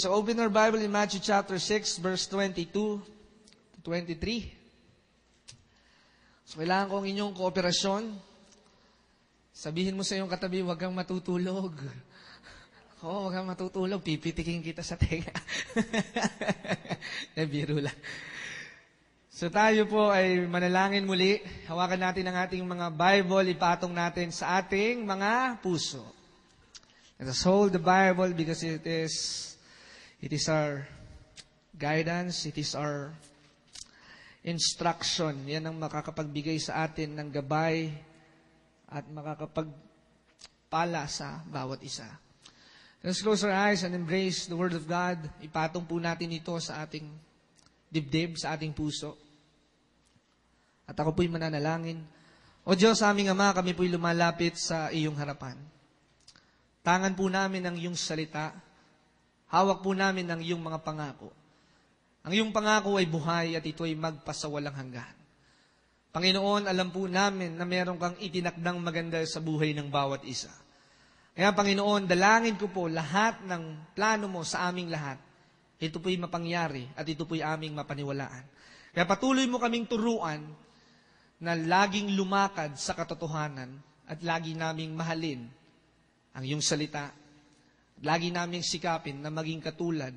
So open our Bible in Matthew chapter 6, verse 22 to 23. So kailangan ko ang inyong kooperasyon. Sabihin mo sa iyong katabi, huwag kang matutulog. Oo, huwag kang matutulog. Pipitikin kita sa tenga. Biro lang. So tayo po ay manalangin muli. Hawakan natin ang ating mga Bible, ipatong natin sa ating mga puso. Let us hold the Bible because it is our guidance, it is our instruction. Yan ang makakapagbigay sa atin ng gabay at makakapagpala sa bawat isa. Let's close our eyes and embrace the Word of God. Ipatong po natin ito sa ating dibdib, sa ating puso. At ako po'y mananalangin. O Diyos, aming Ama, kami po'y lumalapit sa iyong harapan. Tangan po namin ang iyong salita. Hawak po namin ang iyong mga pangako. Ang iyong pangako ay buhay at ito ay magpasawalang hanggan. Panginoon, alam po namin na meron kang itinakdang maganda sa buhay ng bawat isa. Kaya Panginoon, dalangin ko po lahat ng plano mo sa aming lahat. Ito po'y mapangyari at ito po'y aming mapaniwalaan. Kaya patuloy mo kaming turuan na laging lumakad sa katotohanan at lagi naming mahalin ang iyong salita. Lagi naming sikapin na maging katulad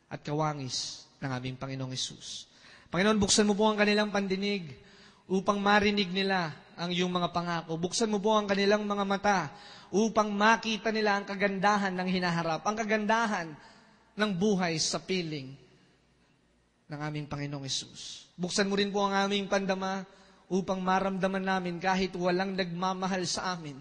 at kawangis ng aming Panginoong Hesus. Panginoon, buksan mo po ang kanilang pandinig upang marinig nila ang iyong mga pangako. Buksan mo po ang kanilang mga mata upang makita nila ang kagandahan ng hinaharap, ang kagandahan ng buhay sa piling ng aming Panginoong Hesus. Buksan mo rin po ang aming pandama upang maramdaman namin kahit walang nagmamahal sa amin,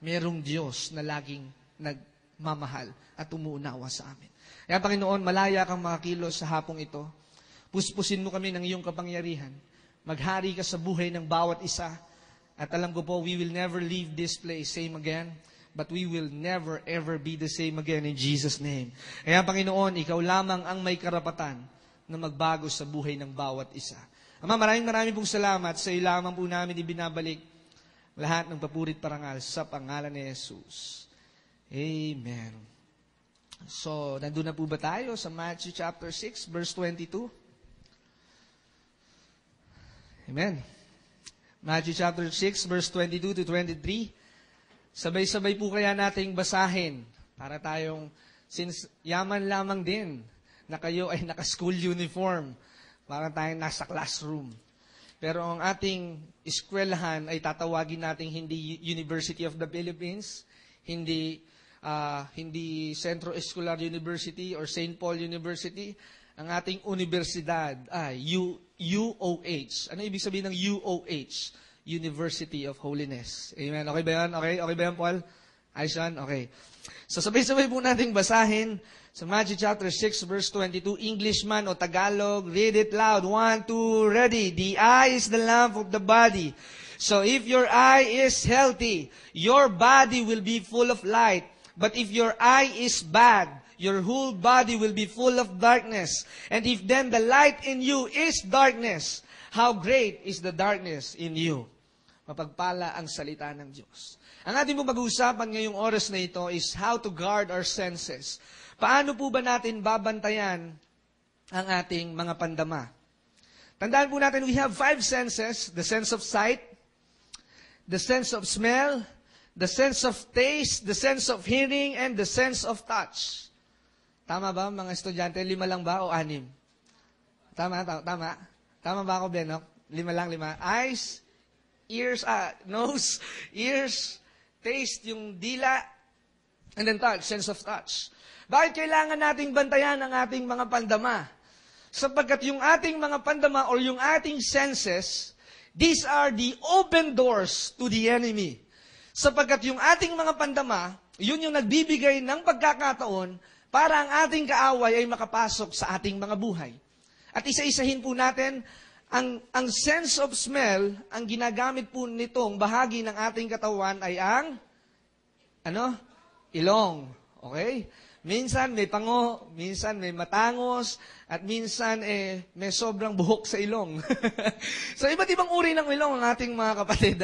merong Diyos na laging nagmamahal at umuunawa sa amin. Kaya Panginoon, malaya kang makakilos sa hapong ito. Puspusin mo kami ng iyong kapangyarihan. Maghari ka sa buhay ng bawat isa. At alam ko po, we will never leave this place same again, but we will never ever be the same again in Jesus' name. Kaya Panginoon, ikaw lamang ang may karapatan na magbago sa buhay ng bawat isa. Ama, maraming pong salamat. Sa iyo lamang po namin ibinabalik lahat ng papurit parangal sa pangalan ni Jesus. Amen. So, nandun na po ba tayo sa Matthew chapter 6, verse 22? Amen. Matthew chapter 6, verse 22 to 23. Sabay-sabay po kaya nating basahin para tayong, since yaman lamang din na kayo ay naka-school uniform, para tayong nasa classroom. Pero ang ating eskwelahan ay tatawagin nating hindi University of the Philippines, hindi Centro Escolar University or St. Paul University. Ang ating universidad ay UOH. Ano ibig sabihin ng UOH? University of Holiness. Amen. Okay ba yan? Okay ba yan, Paul? Ayos yan? Okay. So sabay-sabay po nating basahin sa Matthew chapter 6, verse 22, English man o Tagalog, read it loud. 1, 2, ready. The eye is the lamp of the body. So if your eye is healthy, your body will be full of light. But if your eye is bad, your whole body will be full of darkness. And if then the light in you is darkness, how great is the darkness in you? Mapagpala ang salita ng Diyos. Ang ating pong pag-uusapan ngayong oras na ito is how to guard our senses. Paano po ba natin babantayan ang ating mga pandama? Tandaan po natin, we have 5 senses: the sense of sight, the sense of smell, the sense of taste, the sense of hearing, and the sense of touch. Tama ba, mga estudyante? 5 lang ba o 6? Tama. Tama ba ako, Benok? 5 lang. Eyes, ears, nose, ears, taste, yung dila, and then touch, sense of touch. Bakit kailangan nating bantayan ang ating mga pandama? Sapagkat yung ating mga pandama or yung ating senses, these are the open doors to the enemy. Sapagkat yung ating mga pandama, yun yung nagbibigay ng pagkakataon para ang ating kaaway ay makapasok sa ating mga buhay. At isa-isahin po natin, ang sense of smell, ang ginagamit po nitong bahagi ng ating katawan ay ang, ilong. Okay? Minsan may pango, minsan may matangos, at minsan may sobrang buhok sa ilong. So iba't ibang uri ng ilong ang ating mga kapatid.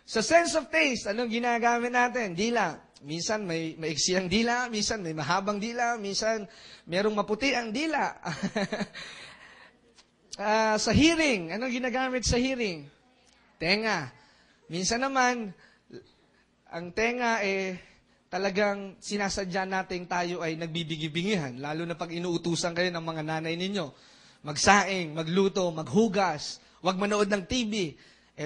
Sa sense of taste, anong ginagamit natin? Dila. Minsan may maiksi ang dila, minsan may mahabang dila, minsan merong maputi ang dila. Sa hearing, anong ginagamit sa hearing? Tenga. Minsan naman, ang tenga talagang sinasadya natin tayo ay nagbibigi-bingihan, lalo na pag inuutusan kayo ng mga nanay ninyo. Magsaing, magluto, maghugas, wag manood ng TV.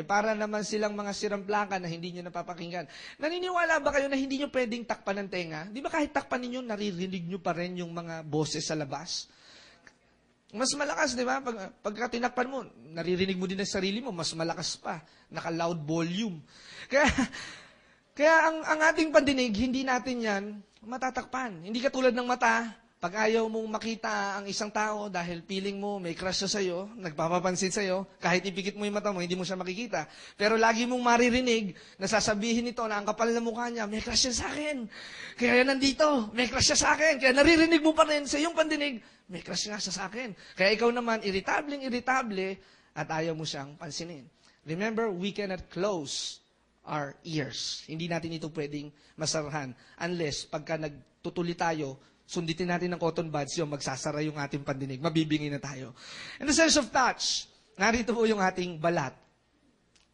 Para naman silang mga siramplaka na hindi nyo napapakinggan. Naniniwala ba kayo na hindi nyo pwedeng takpan ng tenga? Di ba kahit takpan ninyo, naririnig nyo pa rin yung mga boses sa labas? Mas malakas, di ba? Pagka tinakpan mo, naririnig mo din ang sarili mo, mas malakas pa. Naka-loud volume. Kaya ang ating pandinig, hindi natin yan matatakpan. Hindi katulad ng mata. Pag ayaw mong makita ang isang tao dahil feeling mo may crush siya sa'yo, nagpapapansin sa'yo, kahit ipikit mo yung mata mo, hindi mo siya makikita. Pero lagi mong maririnig, nasasabihin nito na ang kapal na mukha niya, may crush siya sa akin. Kaya nandito, may crush siya sa akin. Kaya naririnig mo pa rin sa iyong pandinig, may crush nga siya sa akin. Kaya ikaw naman, irritable at ayaw mo siyang pansinin. Remember, we cannot close our ears. Hindi natin ito pwedeng masarahan unless pagka nagtutuli tayo, sunditin natin ng cotton buds yung magsasara yung ating pandinig. Mabibingi na tayo. In the sense of touch, narito po yung ating balat.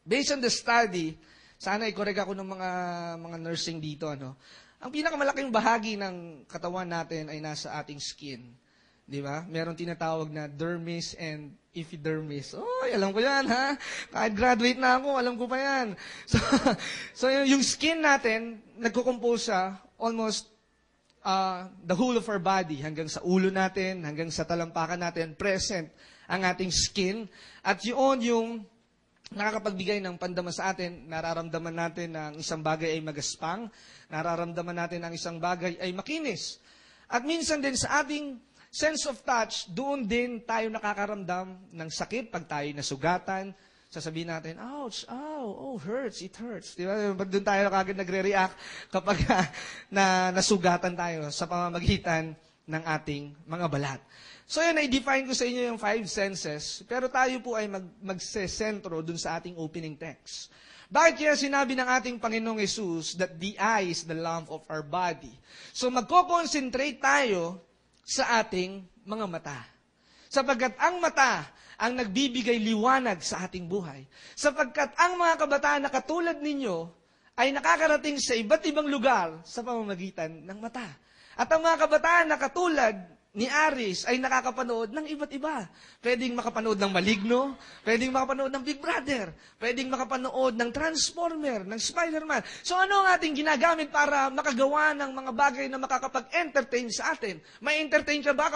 Based on the study, sana i-correct ako ng mga nursing dito. Ang pinakamalaking bahagi ng katawan natin ay nasa ating skin. Di ba? Meron tinatawag na dermis and epidermis. Alam ko yan, ha? Kahit graduate na ako, alam ko pa yan. So yung skin natin, nagko-compose siya almost the whole of our body, hanggang sa ulo natin, hanggang sa talampakan natin, present ang ating skin. At yun yung nakakapagbigay ng pandama sa atin. Nararamdaman natin na ang isang bagay ay magaspang. Nararamdaman natin na ang isang bagay ay makinis. At minsan din sa ating sense of touch, doon din tayo nakakaramdam ng sakit pag tayo nasugatan. Sasabihin natin, ouch, hurts, it hurts. Di ba? Doon tayo kagad nagre-react kapag nasugatan tayo sa pamamagitan ng ating mga balat. So yun, i-define ko sa inyo yung 5 senses, pero tayo po ay magsesentro dun sa ating opening text. Bakit kaya sinabi ng ating Panginoong Yesus that the eye is the lamp of our body? So magko-concentrate tayo sa ating mga mata. Sapagkat ang mata ang nagbibigay liwanag sa ating buhay. Sapagkat ang mga kabataan na katulad ninyo ay nakakarating sa iba't ibang lugar sa pamamagitan ng mata. At ang mga kabataan na katulad ni Aris ay nakakapanood ng iba't iba. Pwedeng makapanood ng Maligno, pwedeng makapanood ng Big Brother, pwedeng makapanood ng Transformer, ng Spider-Man. So ano ang ating ginagamit para makagawa ng mga bagay na makakapag-entertain sa atin? May entertain ka ba?